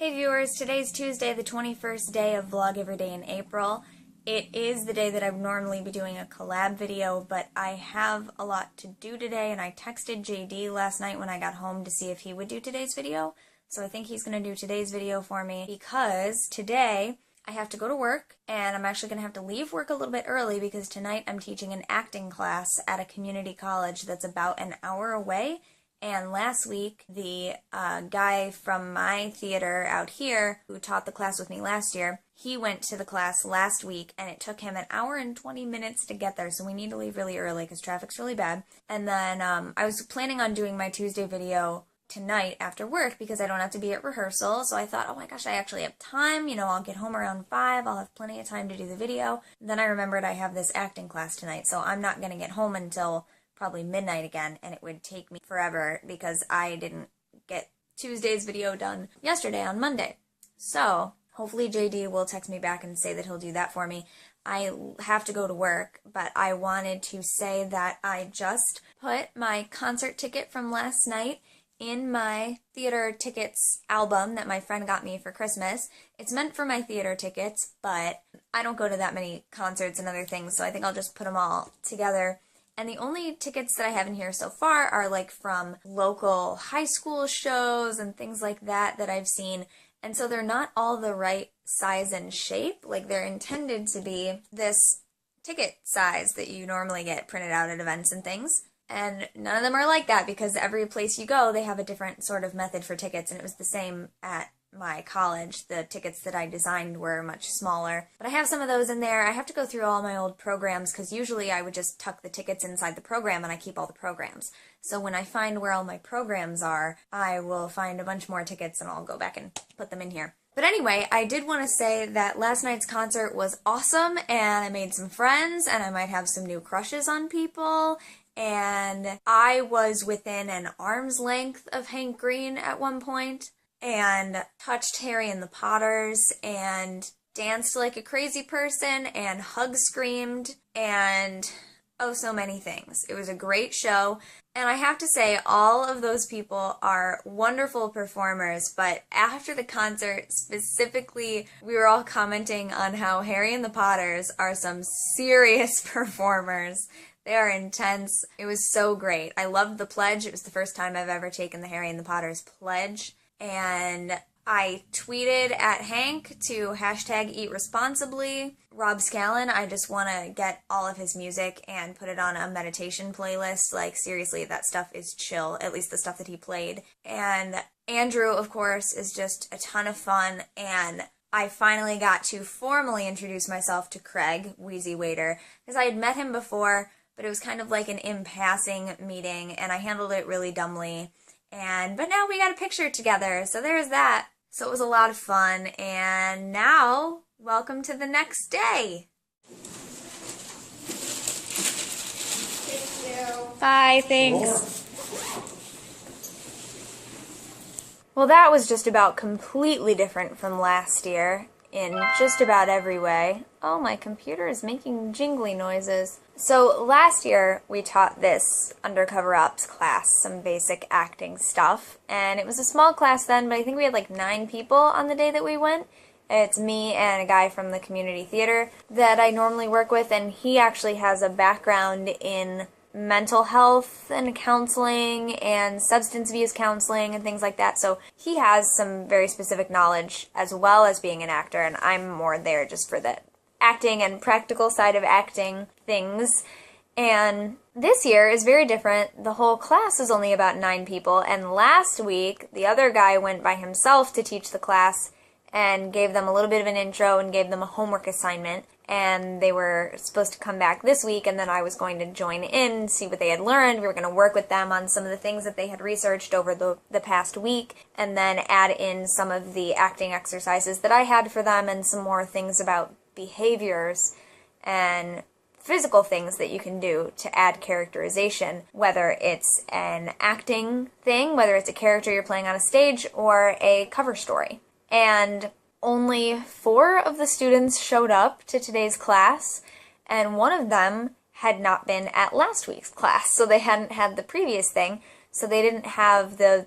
Hey viewers, today's Tuesday, the 21st day of Vlog Every Day in April. It is the day that I would normally be doing a collab video, but I have a lot to do today, and I texted JD last night when I got home to see if he would do today's video. So I think he's going to do today's video for me because today I have to go to work, and I'm actually going to have to leave work a little bit early because tonight I'm teaching an acting class at a community college that's about an hour away. And last week, the guy from my theater out here who taught the class with me last year, he went to the class last week, and it took him an hour and 20 minutes to get there, so we need to leave really early because traffic's really bad. And then I was planning on doing my Tuesday video tonight after work because I don't have to be at rehearsal, so I thought, oh my gosh, I actually have time, you know, I'll get home around 5, I'll have plenty of time to do the video. And then I remembered I have this acting class tonight, so I'm not going to get home until probably midnight again, and it would take me forever because I didn't get Tuesday's video done yesterday on Monday. So hopefully JD will text me back and say that he'll do that for me. I have to go to work, but I wanted to say that I just put my concert ticket from last night in my theater tickets album that my friend got me for Christmas. It's meant for my theater tickets, but I don't go to that many concerts and other things, so I think I'll just put them all together. And the only tickets that I have in here so far are like from local high school shows and things like that I've seen. And so they're not all the right size and shape. Like they're intended to be this ticket size that you normally get printed out at events and things. And none of them are like that because every place you go, they have a different sort of method for tickets. And it was the same at my college. The tickets that I designed were much smaller. But I have some of those in there. I have to go through all my old programs because usually I would just tuck the tickets inside the program and I keep all the programs. So when I find where all my programs are, I will find a bunch more tickets and I'll go back and put them in here. But anyway, I did want to say that last night's concert was awesome and I made some friends and I might have some new crushes on people. And I was within an arm's length of Hank Green at one point, and touched Harry and the Potters, and danced like a crazy person, and hug screamed, and oh, so many things. It was a great show, and I have to say, all of those people are wonderful performers, but after the concert, specifically, we were all commenting on how Harry and the Potters are some serious performers. They are intense. It was so great. I loved the pledge. It was the first time I've ever taken the Harry and the Potters pledge. And I tweeted at Hank to #EatResponsibly. Rob Scallon, I just want to get all of his music and put it on a meditation playlist. Like, seriously, that stuff is chill, at least the stuff that he played. And Andrew, of course, is just a ton of fun. And I finally got to formally introduce myself to Craig, Wheezy Waiter, because I had met him before, but it was kind of like an in-passing meeting, and I handled it really dumbly. But now we got a picture together, so there's that. So it was a lot of fun, and now, welcome to the next day. Thank you. Bye, thanks. Well, that was just about completely different from last year in just about every way. Oh, my computer is making jingly noises. So last year we taught this Undercover Ops class, some basic acting stuff, and it was a small class then, but I think we had like 9 people on the day that we went. It's me and a guy from the community theater that I normally work with, and he actually has a background in mental health and counseling and substance abuse counseling and things like that, so he has some very specific knowledge as well as being an actor, and I'm more there just for the acting and practical side of acting things. And this year is very different. The whole class is only about 9 people, and last week the other guy went by himself to teach the class and gave them a little bit of an intro and gave them a homework assignment, and they were supposed to come back this week, and then I was going to join in, see what they had learned. We were going to work with them on some of the things that they had researched over the past week, and then add in some of the acting exercises that I had for them and some more things about behaviors and physical things that you can do to add characterization, whether it's an acting thing, whether it's a character you're playing on a stage, or a cover story. And only 4 of the students showed up to today's class, and one of them had not been at last week's class, so they hadn't had the previous thing. so they didn't have the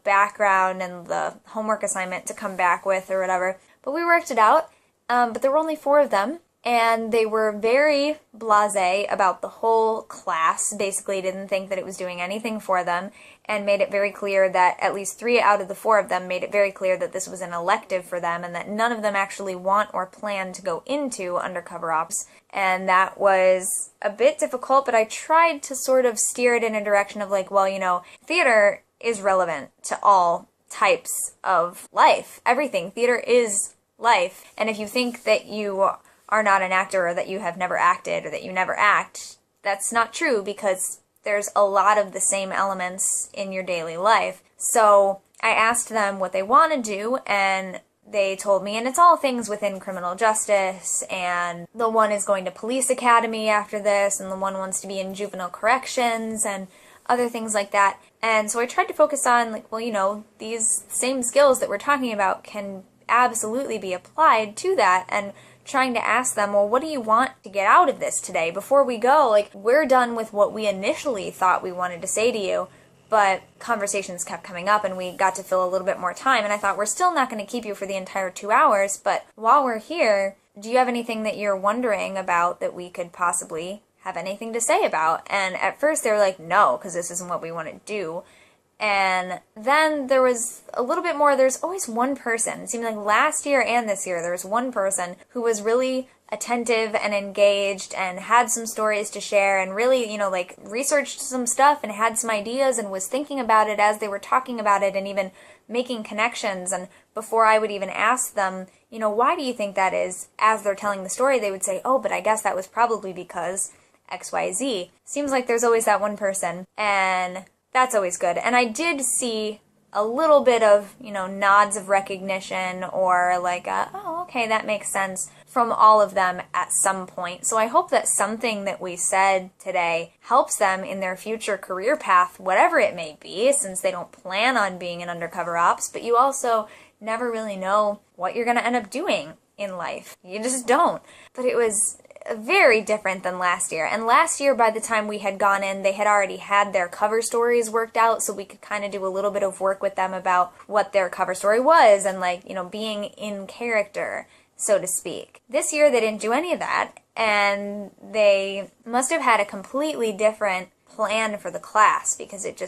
background and the homework assignment to come back with or whatever. But we worked it out, but there were only 4 of them, and they were very blasé about the whole class, basically didn't think that it was doing anything for them, and made it very clear that at least 3 out of the 4 of them made it very clear that this was an elective for them, and that none of them actually want or plan to go into undercover ops. And that was a bit difficult, but I tried to sort of steer it in a direction of like, well, you know, theater is relevant to all types of life. Everything. Theater is life. And if you think that you are not an actor, or that you have never acted, or that you never act, that's not true, because there's a lot of the same elements in your daily life. So I asked them what they want to do, and they told me, and it's all things within criminal justice, and the one is going to police academy after this, and the one wants to be in juvenile corrections, and other things like that. And so I tried to focus on, like, well, you know, these same skills that we're talking about can absolutely be applied to that, and trying to ask them, well, what do you want to get out of this today? Before we go, like, we're done with what we initially thought we wanted to say to you, but conversations kept coming up and we got to fill a little bit more time, and I thought, we're still not going to keep you for the entire 2 hours, but while we're here, do you have anything that you're wondering about that we could possibly have anything to say about? And at first they were like, no, because this isn't what we want to do. And then there was a little bit more. There's always one person. It seemed like last year and this year there was one person who was really attentive and engaged and had some stories to share and really, you know, like researched some stuff and had some ideas and was thinking about it as they were talking about it and even making connections. And before I would even ask them, you know, why do you think that is? As they're telling the story, they would say, oh, but I guess that was probably because XYZ. Seems like there's always that one person, and that's always good. And I did see a little bit of, you know, nods of recognition or like, oh, okay, that makes sense from all of them at some point. So I hope that something that we said today helps them in their future career path, whatever it may be, since they don't plan on being an undercover ops, but you also never really know what you're going to end up doing in life. You just don't. But it was very different than last year. And last year, by the time we had gone in, they had already had their cover stories worked out, so we could kind of do a little bit of work with them about what their cover story was and, like, you know, being in character, so to speak. This year, they didn't do any of that, and they must have had a completely different plan for the class, because it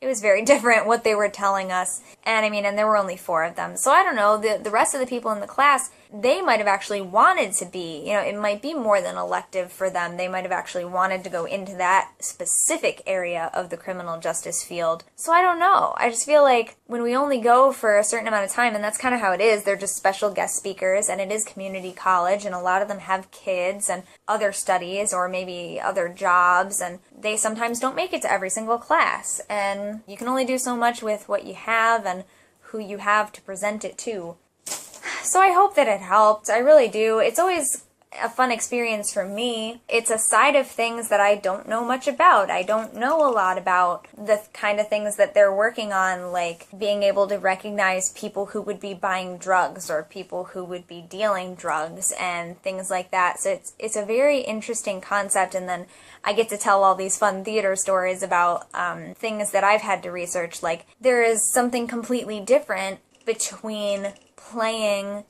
was very different what they were telling us. And I mean, and there were only 4 of them. So I don't know, the rest of the people in the class, they might have actually wanted to be, you know, it might be more than elective for them. They might have actually wanted to go into that specific area of the criminal justice field. So I don't know. I just feel like when we only go for a certain amount of time, and that's kind of how it is, they're just special guest speakers, and it is community college, and a lot of them have kids and other studies or maybe other jobs, and they sometimes don't make it to every single class. And you can only do so much with what you have and who you have to present it to. So I hope that it helped. I really do. It's always a fun experience for me. It's a side of things that I don't know much about. I don't know a lot about the kind of things that they're working on, like being able to recognize people who would be buying drugs or people who would be dealing drugs and things like that. So it's a very interesting concept, and then I get to tell all these fun theater stories about things that I've had to research. Like, there is something completely different between playing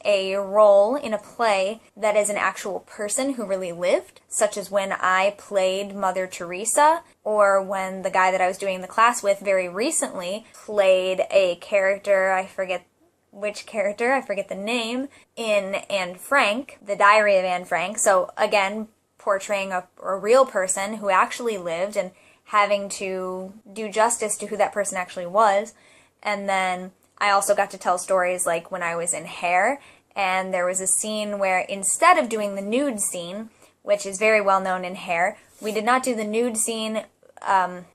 a role in a play that is an actual person who really lived, such as when I played Mother Teresa, or when the guy that I was doing the class with very recently played a character, I forget which character, I forget the name, in Anne Frank, The Diary of Anne Frank. So again, portraying a real person who actually lived and having to do justice to who that person actually was. And then I also got to tell stories like when I was in Hair, and there was a scene where instead of doing the nude scene, which is very well known in Hair, we did not do the nude scene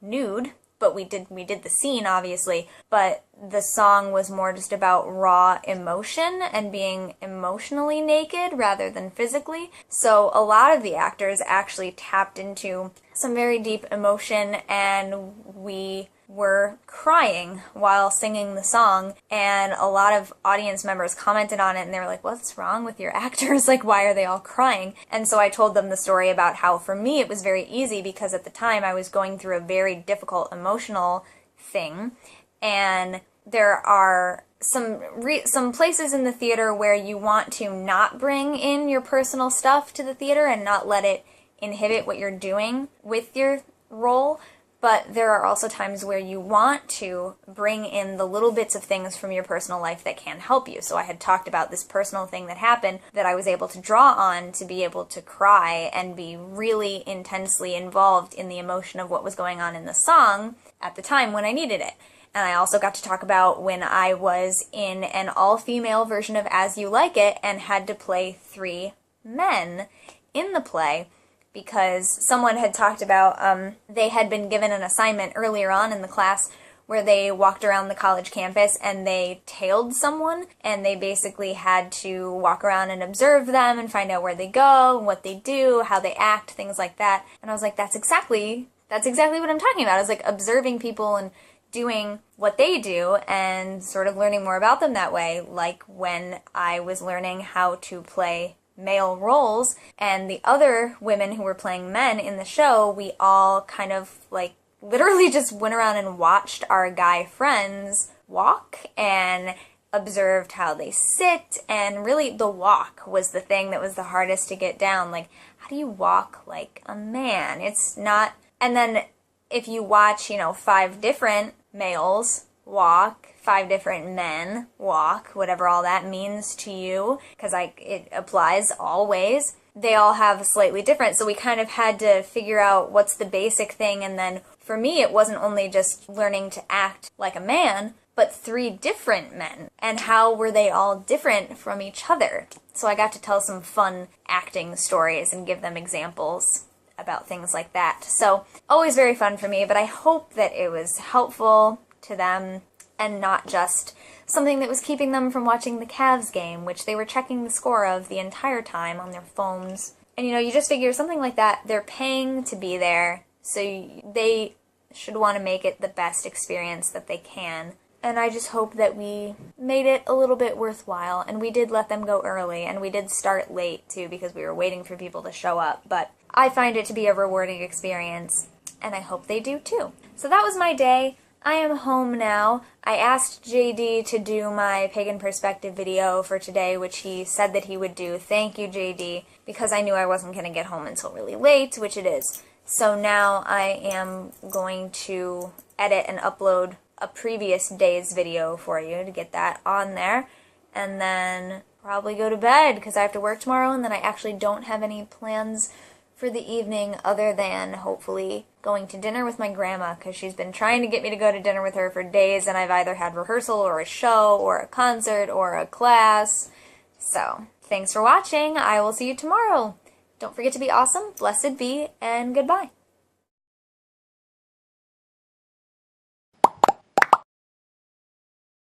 nude, but we did the scene, obviously, but the song was more just about raw emotion and being emotionally naked rather than physically. So a lot of the actors actually tapped into some very deep emotion, and we were crying while singing the song, and a lot of audience members commented on it, and they were like, what's wrong with your actors? Like, why are they all crying? And so I told them the story about how for me it was very easy, because at the time I was going through a very difficult emotional thing, and there are some places in the theater where you want to not bring in your personal stuff to the theater and not let it inhibit what you're doing with your role, but there are also times where you want to bring in the little bits of things from your personal life that can help you. So I had talked about this personal thing that happened that I was able to draw on to be able to cry and be really intensely involved in the emotion of what was going on in the song at the time when I needed it. And I also got to talk about when I was in an all-female version of As You Like It and had to play 3 men in the play, because someone had talked about they had been given an assignment earlier on in the class where they walked around the college campus and they tailed someone, and they basically had to walk around and observe them and find out where they go, what they do, how they act, things like that. And I was like, that's exactly what I'm talking about. I was like observing people and doing what they do and sort of learning more about them that way, like when I was learning how to play male roles, and the other women who were playing men in the show, we all kind of like literally just went around and watched our guy friends walk and observed how they sit, and really the walk was the thing that was the hardest to get down. Like, how do you walk like a man? It's not. And then if you watch, 5 different males walk, 5 different men walk, whatever all that means to you, because it applies always, they all have slightly different. So we kind of had to figure out what's the basic thing, and then for me it wasn't only just learning to act like a man, but 3 different men, and how were they all different from each other. So I got to tell some fun acting stories and give them examples about things like that. So always very fun for me, but I hope that it was helpful to them and not just something that was keeping them from watching the Cavs game, which they were checking the score of the entire time on their phones. And you just figure something like that, they're paying to be there, so they should want to make it the best experience that they can. And I just hope that we made it a little bit worthwhile, and we did let them go early, and we did start late too because we were waiting for people to show up, but I find it to be a rewarding experience, and I hope they do too. So that was my day. I am home now. I asked JD to do my Pagan Perspective video for today, which he said that he would do. Thank you, JD, because I knew I wasn't going to get home until really late, which it is. So now I am going to edit and upload a previous day's video for you to get that on there, and then probably go to bed because I have to work tomorrow, and then I actually don't have any plans for the evening other than hopefully going to dinner with my grandma, because she's been trying to get me to go to dinner with her for days, and I've either had rehearsal or a show or a concert or a class. So thanks for watching. I will see you tomorrow. Don't forget to be awesome, blessed be, and goodbye.